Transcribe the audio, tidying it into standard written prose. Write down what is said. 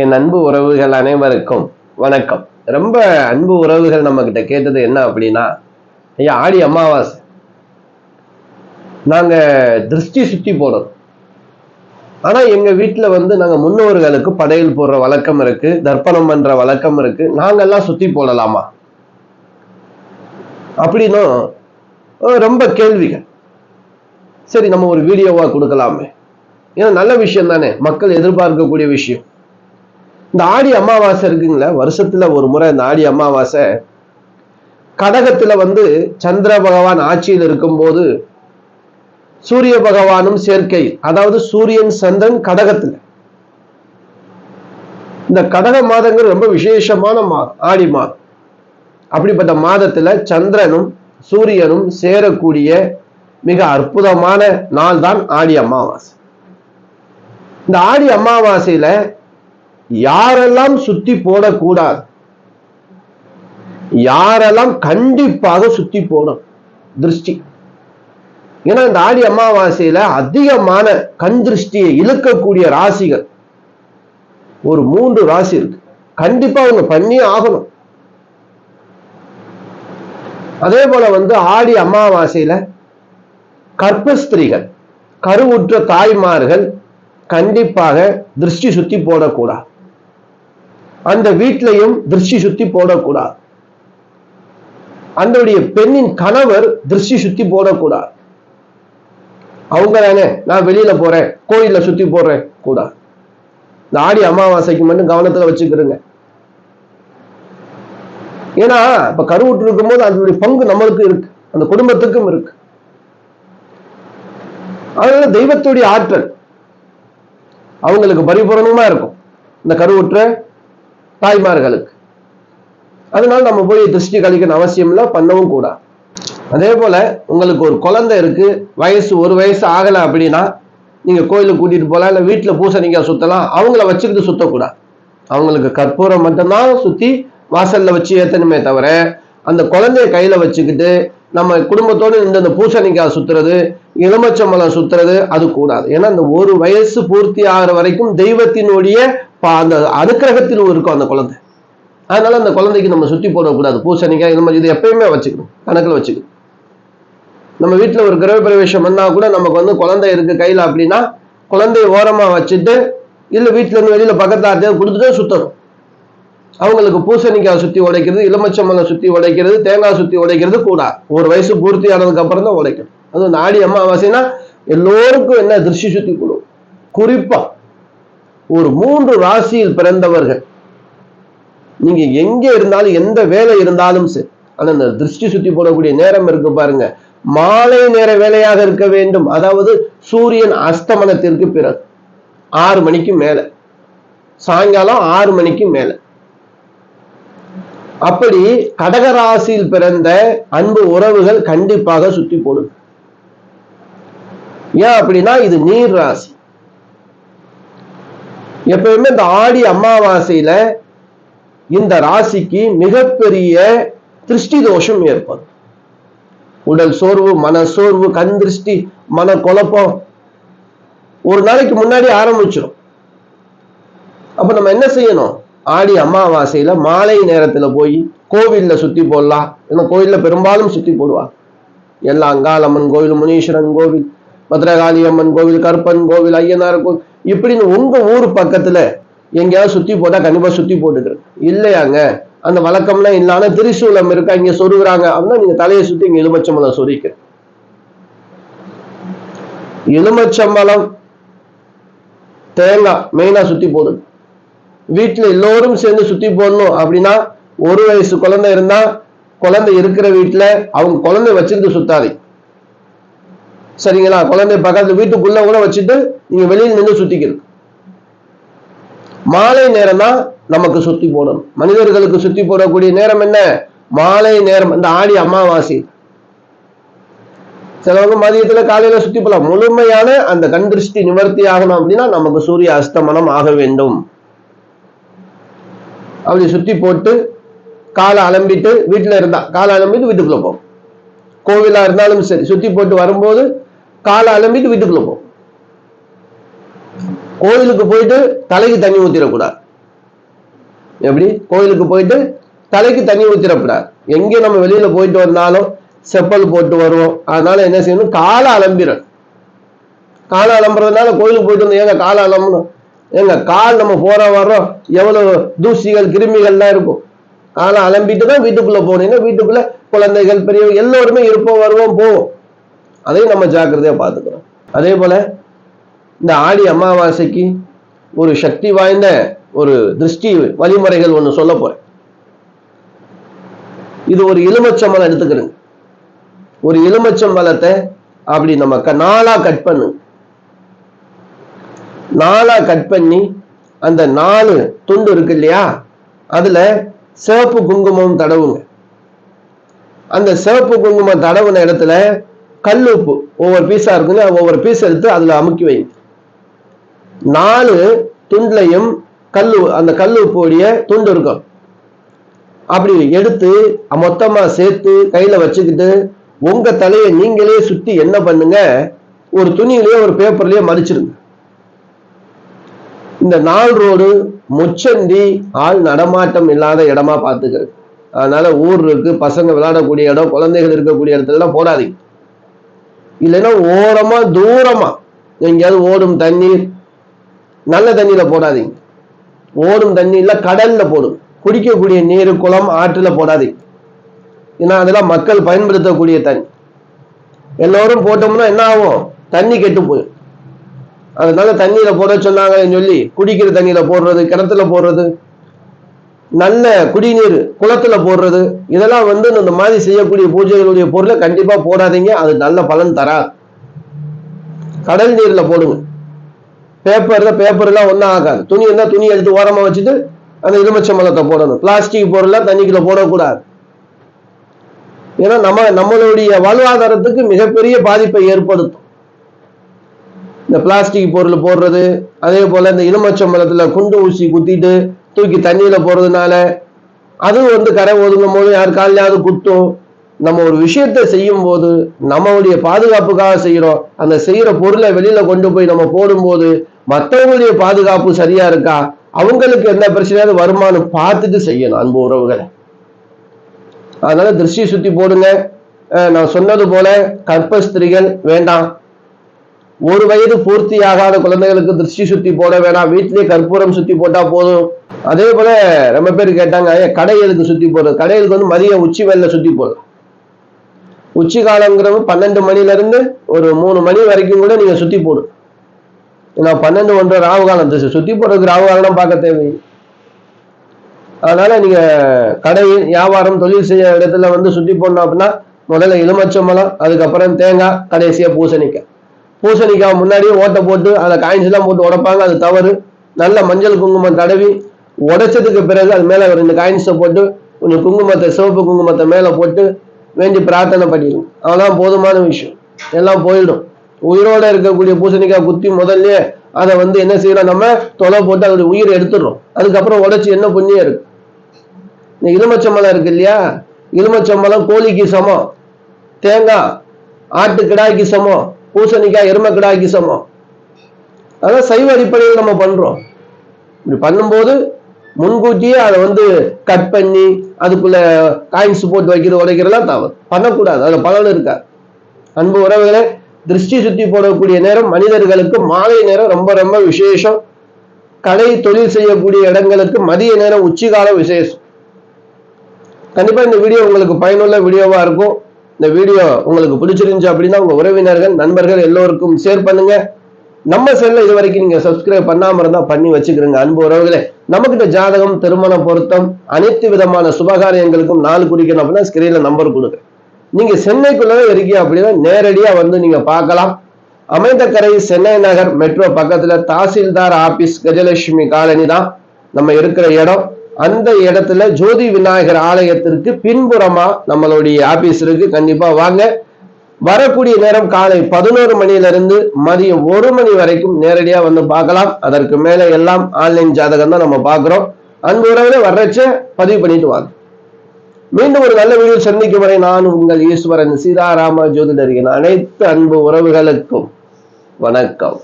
என் அன்பு உறவுகள் அனைவருக்கும் வணக்கம். ரொம்ப அன்பு உறவுகள் நம்ம கிட்ட கேட்டது என்ன அப்படின்னா, ஐயா ஆடி அமாவாசை நாங்க திருஷ்டி சுத்தி போனோம். ஆனா எங்க வீட்டுல நாங்க முன்னோர்களுக்கு படையல் போடுற வழக்கம் இருக்கு, தர்ப்பணம் பண்ற வழக்கம் இருக்கு. நாங்கெல்லாம் சுத்தி போடலாமா அப்படின்னும் ரொம்ப கேள்விகள். சரி, நம்ம ஒரு வீடியோவா கொடுக்கலாமே, ஏன்னா நல்ல விஷயம் தானே, மக்கள் எதிர்பார்க்கக்கூடிய விஷயம். இந்த ஆடி அமாவாசை இருக்குங்களா, வருஷத்துல ஒரு முறை இந்த ஆடி அமாவாசை கடகத்துல சந்திர பகவான் ஆட்சியில் இருக்கும்போது சூரிய பகவானும் சேர்க்கை, அதாவது சூரியன் சந்திரன் கடகத்துல. இந்த கடக மாதங்கள் ரொம்ப விசேஷமான மாதம், ஆடி மாதம். அப்படிப்பட்ட மாதத்துல சந்திரனும் சூரியனும் சேரக்கூடிய மிக அற்புதமான நாள் தான் ஆடி அமாவாசை. இந்த ஆடி அமாவாசையில யாரெல்லாம் சுத்தி போடக்கூடாது, யாரெல்லாம் கண்டிப்பாக சுத்தி போடும் திருஷ்டி. ஏன்னா இந்த ஆடி அமாவாசையில அதிகமான கண் திருஷ்டியை இழுக்கக்கூடிய ராசிகள் ஒரு 3 ராசி இருக்கு. கண்டிப்பா அவங்க பண்ணி ஆகணும். அதே போல ஆடி அமாவாசையில கர்ப்பஸ்திரீகள், கருவுற்ற தாய்மார்கள் கண்டிப்பாக திருஷ்டி சுத்தி போடக்கூடாது. அந்த வீட்டிலையும் திருஷ்டி சுத்தி போடக்கூடாது. அந்த பெண்ணின் கணவர் திருஷ்டி சுத்தி போடக்கூடாது. அவங்க தானே நான் வெளியில போறேன், கோயில்ல சுத்தி போடுறேன் கூடாது. இந்த ஆடி அமாவாசைக்கு மட்டும் கவனத்துல வச்சுக்கிறேங்க. ஏன்னா இப்ப கருவுற்று இருக்கும்போது அதனுடைய பங்கு நம்மளுக்கு இருக்கு, அந்த குடும்பத்துக்கும் இருக்கு. அதனால தெய்வத்துடைய ஆற்றல் அவங்களுக்கு பரிபூரணமா இருக்கும் இந்த கருவுற்ற தாய்மார்களுக்கு. அதனால நம்ம போய் திருஷ்டி கழிக்கணும் அவசியம் இல்லை, பண்ணவும் கூடாது. அதே போல உங்களுக்கு ஒரு குழந்தை இருக்கு, வயசு 1 வயசு ஆகலை அப்படின்னா நீங்க கோயிலுக்கு கூட்டிட்டு போகலாம், இல்லை வீட்டுல பூசணிக்காய் சுத்தலாம். அவங்கள வச்சுக்கிட்டு சுத்தக்கூடாது. அவங்களுக்கு கற்பூரம் மட்டும்தான் சுத்தி வாசல்ல வச்சு ஏத்தணுமே தவிர அந்த குழந்தைய கையில வச்சுக்கிட்டு நம்ம குடும்பத்தோடு இந்த பூசணிக்காய் சுத்துறது, எலுமிச்சம்பழம் சுத்துறது அது கூடாது. ஏன்னா அந்த 1 வயசு பூர்த்தி ஆகிற வரைக்கும் தெய்வத்தினுடைய அந்த அனுக்கிரகத்தில் இருக்கும் அந்த குழந்தை. அதனால அந்த குழந்தைக்கு நம்ம சுத்தி போடக்கூடாது. பூசணிக்காய் இது எப்பயுமே வச்சுக்கணும், கணக்குல வச்சுக்கணும். நம்ம வீட்டுல ஒரு கிரக பிரவேசம் பண்ணா கூட நமக்கு குழந்தை இருக்கு கையில அப்படின்னா குழந்தைய ஓரமா வச்சுட்டு, இல்ல வீட்டுல இருந்து வெளியில பக்கத்தார்த்தையா கொடுத்துட்டு சுத்தணும். அவங்களுக்கு பூசணிக்காய் சுத்தி உடைக்கிறது, எலுமிச்சம்பழம் சுத்தி உடைக்கிறது, தேங்காய் சுத்தி உடைக்கிறது கூடாது. 1 வயசு பூர்த்தி ஆனதுக்கு அப்புறம் தான் உடைக்கணும். அது இந்த ஆடி அமாவாசைனா எல்லோருக்கும் என்ன திருஷ்டி சுத்தி கொடுக்கும். குறிப்பா ஒரு 3 ராசியில் பிறந்தவர்கள் நீங்க எங்க இருந்தாலும் எந்த வேலை இருந்தாலும் சரி, ஆனா இந்த திருஷ்டி சுத்தி போடக்கூடிய நேரம் இருக்கு பாருங்க, மாலை நேர வேலையாக இருக்க வேண்டும். அதாவது சூரியன் அஸ்தமனத்திற்கு பிறகு 6 மணிக்கு மேல, சாயங்காலம் 6 மணிக்கு மேல. அப்படி கடகராசியில் பிறந்த அன்பு உறவுகள் கண்டிப்பாக சுத்தி போடுங்க. ஏன் அப்படின்னா இது நீர் ராசி. எப்பவுமே இந்த ஆடி அமாவாசையில இந்த ராசிக்கு மிகப்பெரிய திருஷ்டி தோஷம் ஏற்படும். உடல் சோர்வு, மன சோர்வு, கண் திருஷ்டி, மன குழப்பம் ஒரு நாளைக்கு முன்னாடி ஆரம்பிச்சிடும். அப்ப நம்ம என்ன செய்யணும், ஆடி அமாவாசையில மாலை நேரத்துல போய் கோவில்ல சுத்தி போடலாம். ஏன்னா கோவில்ல பெரும்பாலும் சுத்தி போடுவாங்க. எல்லா அங்காளம்மன் கோவில், முனீஸ்வரன் கோவில், பத்ரகாளி அம்மன் கோவில், கருப்பன் கோவில், ஐயனார் கோவில், இப்படின்னு உங்க ஊர் பக்கத்துல எங்கேயாவது சுத்தி போட்டா கண்டிப்பா சுத்தி போட்டுக்கிறது இல்லையாங்க. அந்த வழக்கம்லாம் இல்லாம திரிசூலம் இருக்கா இங்க சொருகுறாங்க அப்படின்னா நீங்க தலையை சுத்தி இங்க எலுமிச்சம்பழம் சொரிக்க. எலுமிச்சம்பழம், தேங்காய் மெயினா சுத்தி போடுது. வீட்டுல எல்லோரும் சேர்ந்து சுத்தி போடணும் அப்படின்னா 1 வயசு குழந்தை இருந்தா குழந்தை இருக்கிற வீட்டுல அவங்க குழந்தை வச்சுக்கிட்டு சுத்தாது, சரிங்களா? குழந்தை பக்கத்துல வீட்டுக்குள்ள கூட வச்சுட்டு நீங்க வெளியில் நின்று சுத்திக்கிறது. மாலை நேரம் தான் நமக்கு சுத்தி போடணும். மனிதர்களுக்கு சுத்தி போடக்கூடிய நேரம் என்ன, மாலை நேரம். இந்த ஆடி அமாவாசை சிலவங்க மதியத்துல காலையில சுத்தி போடலாம். முழுமையான அந்த கண் திருஷ்டி நிவர்த்தி ஆகணும் அப்படின்னா நமக்கு சூரிய அஸ்தமனம் ஆக வேண்டும். அப்படி சுத்தி போட்டு காலை அலம்பிட்டு வீட்டுல இருந்தா காலை அலம்பிட்டு வீட்டுக்குள்ள போகும். கோவிலா இருந்தாலும் சரி சுத்தி போட்டு வரும்போது காலை அலம்பிட்டு வீட்டுக்குள்ள போகும். கோயிலுக்கு போயிட்டு தலைக்கு தண்ணி ஊத்திடக்கூடாது. எப்படி கோயிலுக்கு போயிட்டு தலைக்கு தண்ணி ஊத்திடக்கூடாது. எங்கே நம்ம வெளியில போயிட்டு வந்தாலும் செப்பல் போட்டு வருவோம். அதனால என்ன செய்யணும், காலை அலம்பிடணும். காலை அலம்புறதுனால கோயிலுக்கு போயிட்டு வந்து ஏங்க காலை அலம்பணும், ஏங்க கால் நம்ம போற வர்றோம் எவ்வளவு தூசிகள் கிருமிகள்லாம் இருக்கும். காலை அலம்பிட்டு தான் வீட்டுக்குள்ள போனீங்கன்னா வீட்டுக்குள்ள குழந்தைகள் பெரியவங்க எல்லோருமே இருப்போம், வருவோம், போவோம். அதையும் நம்ம ஜாக்கிரதையா பார்த்துக்கிறோம். அதே போல இந்த ஆடி அமாவாசைக்கு ஒரு சக்தி வாய்ந்த ஒரு திருஷ்டி வழிமுறைகள் ஒண்ணு சொல்ல போறேன். இது ஒரு எலுமிச்சம்பழம் எடுத்துக்கிறேங்க. ஒரு எலுமிச்சம்பழத்தை அப்படி நம்ம நாலா கட் பண்ணு. நாலா கட் பண்ணி அந்த 4 துண்டு இருக்கு இல்லையா, அதுல சிவப்பு குங்குமம் தடவுங்க. அந்த சிவப்பு குங்குமம் தடவுன இடத்துல கல்லுப்பு ஒவ்வொரு பீஸா இருக்குங்க, ஒவ்வொரு பீஸ் எடுத்து அதுல அமுக்கி வைங்க. 4 துண்டுலையும் அந்த கல்லுப்புடைய துண்டு இருக்கும். அப்படி எடுத்து மொத்தமா சேர்த்து கையில வச்சுக்கிட்டு உங்க தலையை நீங்களே சுத்தி என்ன பண்ணுங்க, ஒரு துணியிலேயே ஒரு பேப்பர்லயே மடிச்சிருங்க. இந்த 4 ரோடு முச்சந்தி ஆள் நடமாட்டம் இல்லாத இடமா பார்த்துக்கிறது. அதனால ஊர் இருக்கு, பசங்க விளையாடக்கூடிய இடம், குழந்தைகள் இருக்கக்கூடிய இடத்துல எல்லாம் போடாதீங்க. இல்லைன்னா ஓரமா தூரமா எங்கேயாவது ஓடும் தண்ணீர், நல்ல தண்ணியில போடாதீங்க. ஓடும் தண்ணியில கடல்ல போடும். குடிக்கக்கூடிய நீர் குளம் ஆற்றுல போடாதீங்க. ஏன்னா அதெல்லாம் மக்கள் பயன்படுத்தக்கூடிய தண்ணி. எல்லோரும் போட்டோம்னா என்ன ஆகும், தண்ணி கெட்டு போயிடும். அதனால தண்ணியில போட சொன்னாங்கன்னு சொல்லி குடிக்கிற தண்ணியில போடுறது, கிணத்துல போடுறது, நல்ல குடிநீர் குளத்துல போடுறது, இதெல்லாம் இந்த மாதிரி செய்யக்கூடிய பூஜைகளுடைய பொருளை கண்டிப்பா போடாதீங்க. அது நல்ல பலன் தராது. கடல் நீர்ல போடுங்க. பேப்பர் எல்லாம் ஒன்னும் ஆகாது. துணி இருந்தா துணி எடுத்து ஓரமா வச்சுட்டு அந்த எலுமிச்சம்பழத்தை போடணும். பிளாஸ்டிக் பொருள்லாம் தண்ணிக்குள்ள போடக்கூடாது. ஏன்னா நம்மளுடைய வாழ்வாதாரத்துக்கு மிகப்பெரிய பாதிப்பை ஏற்படுத்தும் இந்த பிளாஸ்டிக் பொருள் போடுறது. அதே போல இந்த எலுமிச்சம்பழத்துல குண்டு ஊசி குத்திட்டு தூக்கி தண்ணியில போறதுனால அது கரை ஒதுங்கும் போது யார் காலையாவது குத்தும். நம்ம ஒரு விஷயத்தை செய்யும் போது நம்மளுடைய பாதுகாப்புக்காக செய்யறோம். அந்த செய்யற பொருளை வெளியில கொண்டு போய் நம்ம போடும்போது மற்றவங்களுடைய பாதுகாப்பு சரியா இருக்கா, அவங்களுக்கு என்ன பிரச்சனையாவது வருமானம் பார்த்துட்டு செய்யணும் அன்பு உறவுகளை. அதனால திருஷ்டி சுத்தி போடுங்க. நான் சொன்னது போல கர்ப்பஸ்திரிகள் வேண்டாம். 1 வயது பூர்த்தி ஆகாத குழந்தைகளுக்கு திருஷ்டி சுத்தி போட வேண்டாம். வீட்டிலேயே கற்பூரம் சுத்தி போட்டா போதும். அதே போல ரொம்ப பேர் கேட்டாங்க, கடைகளுக்கு சுத்தி போடுறது. கடைகளுக்கு மதியம் உச்சி வேலை சுத்தி போடலாம். உச்சி காலங்கிறது 12 மணில இருந்து ஒரு 3 மணி வரைக்கும் கூட நீங்க சுத்தி போடும். ஏன்னா 12, 1 ராவு காலம், சுத்தி போடுறதுக்கு ராவு காலம் பார்க்க தேவையில்லை. அதனால நீங்க கடை வியாபாரம் தொழில் செய்ய இடத்துல சுத்தி போடணும் அப்படின்னா முதல்ல எலுமிச்சம்பழம், அதுக்கப்புறம் தேங்காய், கடைசியா பூசணிக்காய். பூசணிக்காய் முன்னாடியே ஓட்டை போட்டு அதை காயின்ஸ் எல்லாம் போட்டு உடைப்பாங்க, அது தவறு. நல்ல மஞ்சள் குங்குமம் தடவி உடைச்சதுக்கு பிறகு அது மேல 2 காயின்ஸை போட்டு கொஞ்சம் குங்குமத்தை, சிவப்பு குங்குமத்தை மேல போட்டு வேண்டி பிரார்த்தனை பண்ணிடும். அவ்வளவுதான் போதுமான விஷயம். எல்லாம் போயிடும். உயிரோட இருக்கக்கூடிய பூசணிக்காய் குத்தி முதல்ல அதை என்ன செய்யறோம், நம்ம தொலை போட்டு அதோட உயிரை எடுத்துடுறோம். அதுக்கப்புறம் உடைச்சு என்ன புண்ணியம் இருக்கு. இந்த எலுமிச்சம்பழம் இருக்கு இல்லையா, எலுமிச்சம்பழம் கோழிக்கு சமம், தேங்காய் ஆட்டு கிடாய்க்கு சமம், பூசணிக்காய் எருமை கிடாய்க்கு சமம். அதான் சைவ அடிப்படையில் நம்ம பண்றோம். இப்படி பண்ணும்போது முன்கூட்டியே அதை கட் பண்ணி அதுக்குள்ள காயின்ஸ் போட்டு வைக்கிறது, உடைக்கிறதெல்லாம் தவறு. பண்ணக்கூடாது. அதுல பலன் இருக்காது. அன்பு உறவுகளை, திருஷ்டி சுத்தி போடக்கூடிய நேரம் மனிதர்களுக்கு மாலை நேரம் ரொம்ப ரொம்ப விசேஷம். கடை தொழில் செய்யக்கூடிய இடங்களுக்கு மதிய நேரம் உச்சிகாலம் விசேஷம். கண்டிப்பா இந்த வீடியோ உங்களுக்கு பயனுள்ள வீடியோவா இருக்கும். இந்த வீடியோ உங்களுக்கு பிடிச்சிருந்துச்சு அப்படின்னா உங்க உறவினர்கள், நண்பர்கள் எல்லோருக்கும் ஷேர் பண்ணுங்க. நம்ம சேனல் இது வரைக்கும் நீங்க சப்ஸ்கிரைப் பண்ணாம இருந்தா பண்ணி வச்சுக்கிறீங்க. அன்பு உறவுகளே, நமக்கிட்ட ஜாதகம், திருமண பொருத்தம், அனைத்து விதமான சுபகாரியங்களுக்கும் நாள் குறிக்கணும் அப்படின்னா ஸ்கிரீன்ல நம்பர் கொடுக்குறேன். நீங்க சென்னைக்குள்ளவே இருக்கீங்க அப்படின்னா நேரடியா நீங்க பார்க்கலாம். அமைந்தகரை சென்னை நகர் மெட்ரோ பக்கத்துல தாசில்தார் ஆபீஸ், கஜலட்சுமி காலனி தான் நம்ம இருக்கிற இடம். அந்த இடத்துல ஜோதி விநாயகர் ஆலயத்திற்கு பின்புறமா நம்மளுடைய ஆபீஸ் இருக்கு. கண்டிப்பா வாங்க. வரக்கூடிய நேரம் காலை 11 மணியிலிருந்து மதியம் 1 மணி வரைக்கும் நேரடியா பார்க்கலாம். அதற்கு மேல எல்லாம் ஆன்லைன் ஜாதகம் தான் நம்ம பார்க்கிறோம். அன்பு உறவுகளை வர்றச்ச பதிவு பண்ணிட்டு வாங்க. மீண்டும் ஒரு நல்ல வீடியோ சந்திக்கும் வரை நான் உங்கள் ஈஸ்வரன் சீதாராம ஜோதிடர். அனைத்து அன்பு உறவுகளுக்கும் வணக்கம்.